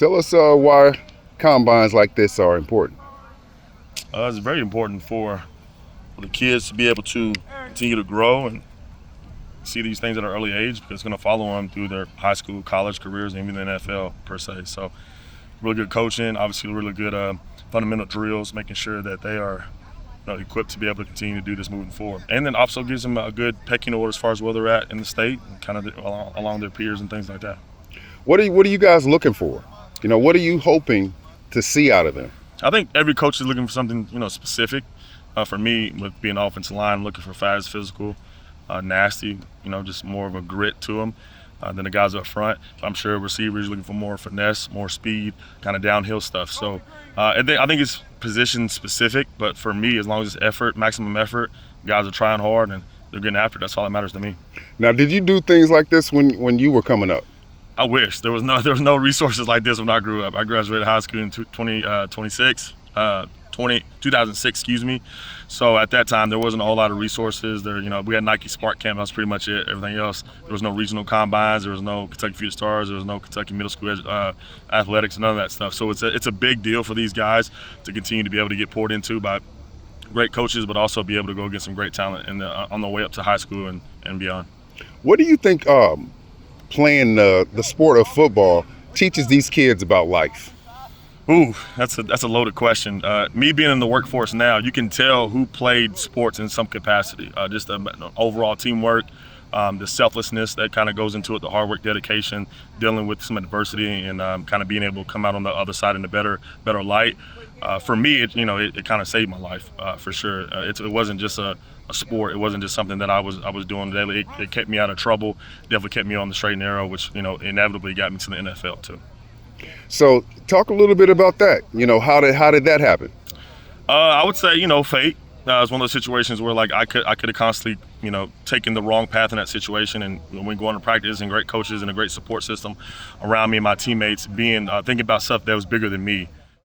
Tell us why combines like this are important. It's very important for the kids to be able to continue to grow and see these things at an early age, because it's going to follow them through their high school, college careers, and even the NFL per se. So really good coaching, obviously really good fundamental drills, making sure that they are equipped to be able to continue to do this moving forward. And then also gives them a good pecking order as far as where they're at in the state and kind of along their peers and things like that. What are you guys looking for? What are you hoping to see out of them? I think every coach is looking for something specific. For me, with being offensive line, I'm looking for fast, physical, nasty, just more of a grit to them than the guys up front. I'm sure receivers are looking for more finesse, more speed, kind of downhill stuff. So I think it's position specific, but for me, as long as it's effort, maximum effort, guys are trying hard and they're getting after it. That's all that matters to me. Now, did you do things like this when you were coming up? I wish there was no resources like this when I grew up. I graduated high school in 2006. 2006, excuse me. So at that time, there wasn't a whole lot of resources. We had Nike Spark Camp. That was pretty much it. Everything else, there was no regional combines. There was no Kentucky Future Stars. There was no Kentucky Middle School athletics. None of that stuff. So it's a big deal for these guys to continue to be able to get poured into by great coaches, but also be able to go get some great talent on the way up to high school and beyond. What do you think playing the sport of football teaches these kids about life? Ooh, that's a loaded question. Me being in the workforce now, you can tell who played sports in some capacity. Just the overall teamwork, the selflessness that kind of goes into it, the hard work, dedication, dealing with some adversity, and kind of being able to come out on the other side in a better light. For me, it kind of saved my life for sure. It wasn't just a sport. It wasn't just something that I was doing daily. It kept me out of trouble. Definitely kept me on the straight and narrow, which inevitably got me to the NFL too. So talk a little bit about that. How did that happen? I would say, fate. It was one of those situations where I could have constantly, taken the wrong path in that situation. And when we go into practice and great coaches and a great support system around me and my teammates, thinking about stuff that was bigger than me.